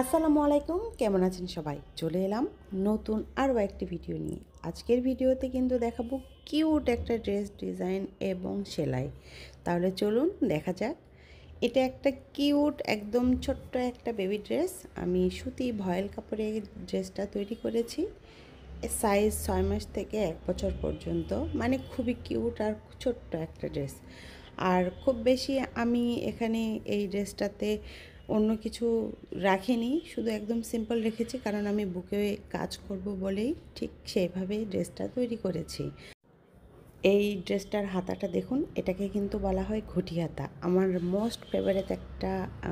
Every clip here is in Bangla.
আসসালামু আলাইকুম, কেমন আছেন সবাই? চলে এলাম নতুন আরও একটি ভিডিও নিয়ে। আজকের ভিডিওতে কিন্তু দেখাবো কিউট একটা ড্রেস ডিজাইন এবং সেলাই। তাহলে চলুন দেখা যাক। এটা একটা কিউট একদম ছোট্ট একটা বেবি ড্রেস। আমি সুতি ভয়েল কাপড়ে ড্রেসটা তৈরি করেছি। সাইজ 6 মাস থেকে 1 বছর পর্যন্ত, মানে খুবই কিউট আর ছোট্ট একটা ড্রেস। আর খুব বেশি আমি এখানে এই ড্রেসটাতে অন্য কিছু রাখিনি, শুধু একদম সিম্পল রেখেছি, কারণ আমি বুকে কাজ করব বলেই ঠিক সেইভাবেই ড্রেসটা তৈরি করেছি। এই ড্রেসটার হাতাটা দেখুন, এটাকে কিন্তু বলা হয় ঘটি হাতা। আমার মোস্ট ফেভারিট একটা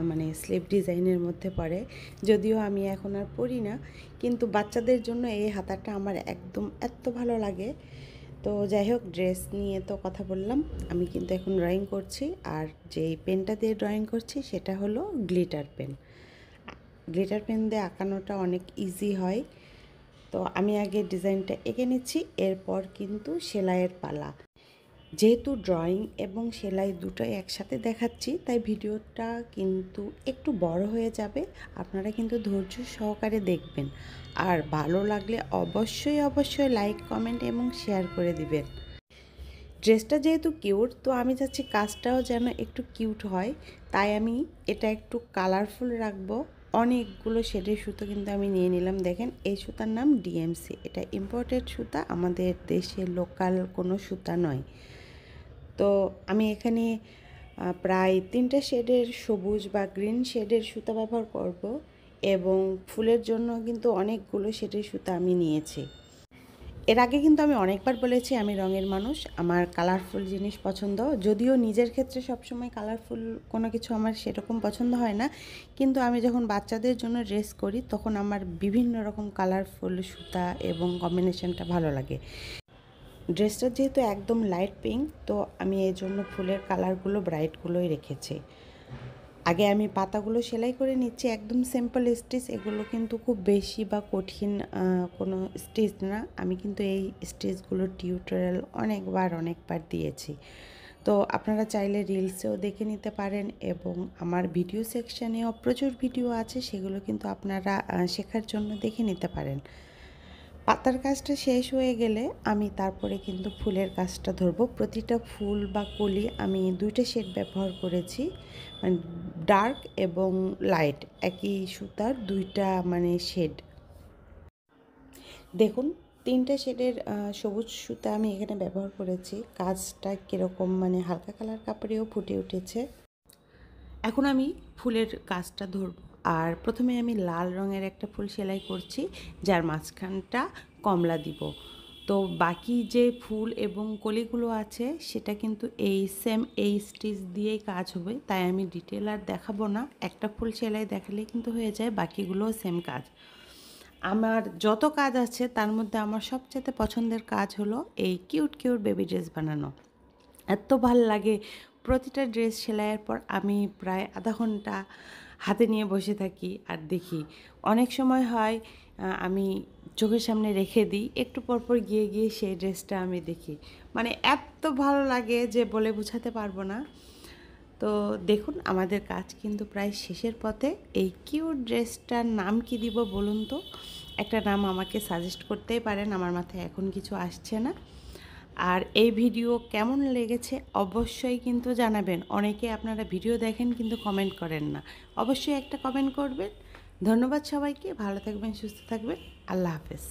মানে স্লিভ ডিজাইনের মধ্যে পড়ে, যদিও আমি এখন আর পরি না, কিন্তু বাচ্চাদের জন্য এই হাতাটা আমার একদম এত ভালো লাগে। তো যাই হোক, ড্রেস নিয়ে তো কথা বললাম, আমি কিন্তু এখন ড্রয়িং করছি। আর যেই পেনটা দিয়ে ড্রয়িং করছি সেটা হলো গ্লিটার পেন। গ্লিটার পেন দিয়ে আঁকানোটা অনেক ইজি হয়। তো আমি আগে ডিজাইনটা এঁকে নিচ্ছি, এরপর কিন্তু সেলাইয়ের পালা। যেহেতু ড্রয়িং এবং সেলাই দুটোই একসাথে দেখাচ্ছি, তাই ভিডিওটা কিন্তু একটু বড় হয়ে যাবে। আপনারা কিন্তু ধৈর্য সহকারে দেখবেন, আর ভালো লাগলে অবশ্যই লাইক, কমেন্ট এবং শেয়ার করে দিবেন। ড্রেসটা যেহেতু কিউট, তো আমি চাচ্ছি কাজটাও যেন একটু কিউট হয়, তাই আমি এটা একটু কালারফুল রাখবো। অনেকগুলো শেডের সুতো কিন্তু আমি নিয়ে নিলাম। দেখেন, এই সুতার নাম ডিএমসি। এটা ইম্পোর্টেড সুতা, আমাদের দেশের লোকাল কোনো সুতা নয়। তো আমি এখানে প্রায় 3টে শেডের সবুজ বা গ্রিন শেডের সুতা ব্যবহার করব, এবং ফুলের জন্য কিন্তু অনেকগুলো শেডের সুতা আমি নিয়েছি। এর আগে কিন্তু আমি অনেকবার বলেছি আমি রঙের মানুষ, আমার কালারফুল জিনিস পছন্দ। যদিও নিজের ক্ষেত্রে সবসময় কালারফুল কোনো কিছু আমার সেরকম পছন্দ হয় না, কিন্তু আমি যখন বাচ্চাদের জন্য ড্রেস করি তখন আমার বিভিন্ন রকম কালারফুল সুতা এবং কম্বিনেশনটা ভালো লাগে। ড্রেসটা যেহেতু একদম লাইট পিঙ্ক, তো আমি এই জন্য ফুলের কালারগুলো ব্রাইটগুলোই রেখেছি। আগে আমি পাতাগুলো সেলাই করে নিচ্ছি, একদম সিম্পল স্টিচ। এগুলো কিন্তু খুব বেশি বা কঠিন কোনো স্টিচ না। আমি কিন্তু এই স্টিচগুলোর টিউটোরিয়াল অনেকবার দিয়েছি। তো আপনারা চাইলে রিলসেও দেখে নিতে পারেন, এবং আমার ভিডিও সেকশানেও প্রচুর ভিডিও আছে, সেগুলো কিন্তু আপনারা শেখার জন্য দেখে নিতে পারেন। পাতার কাজটা শেষ হয়ে গেলে আমি তারপরে কিন্তু ফুলের কাজটা ধরবো। প্রতিটা ফুল বা কলি আমি 2টে শেড ব্যবহার করেছি, মানে ডার্ক এবং লাইট, একই সুতার 2টা মানে শেড। দেখুন, 3টে শেডের সবুজ সুতা আমি এখানে ব্যবহার করেছি। কাজটা কীরকম, মানে হালকা কালার কাপড়েও ফুটে উঠেছে। এখন আমি ফুলের কাজটা ধরব। আর প্রথমে আমি লাল রঙের একটা ফুল সেলাই করছি, যার মাঝখানটা কমলা দিব। তো বাকি যে ফুল এবং কলিগুলো আছে সেটা কিন্তু এই স্টিচ দিয়েই কাজ হবে, তাই আমি ডিটেল আর দেখাবো না। একটা ফুল সেলাই দেখালেই কিন্তু হয়ে যায়, বাকিগুলোও সেম কাজ। আমার যত কাজ আছে তার মধ্যে আমার সবচেয়ে পছন্দের কাজ হলো এই কিউট বেবি ড্রেস বানানো। এত ভাল লাগে। প্রতিটা ড্রেস সেলাইয়ের পর আমি প্রায় আধা ঘন্টা হাতে নিয়ে বসে থাকি আর দেখি। অনেক সময় হয় আমি চোখের সামনে রেখে দিই, একটু পরপর গিয়ে সেই ড্রেসটা আমি দেখি। মানে এত ভালো লাগে যে বলে বোঝাতে পারবো না। তো দেখুন, আমাদের কাজ কিন্তু প্রায় শেষের পথে। এই কিউট ড্রেসটার নাম কি দিব বলুন তো? একটা নাম আমাকে সাজেস্ট করতেই পারেন, আমার মাথায় এখন কিছু আসছে না। আর এই ভিডিও কেমন লেগেছে অবশ্যই কিন্তু জানাবেন। অনেকে আপনারা ভিডিও দেখেন কিন্তু কমেন্ট করেন না, অবশ্যই একটা কমেন্ট করবেন। ধন্যবাদ সবাইকে, ভালো থাকবেন, সুস্থ থাকবেন, আল্লাহ হাফেজ।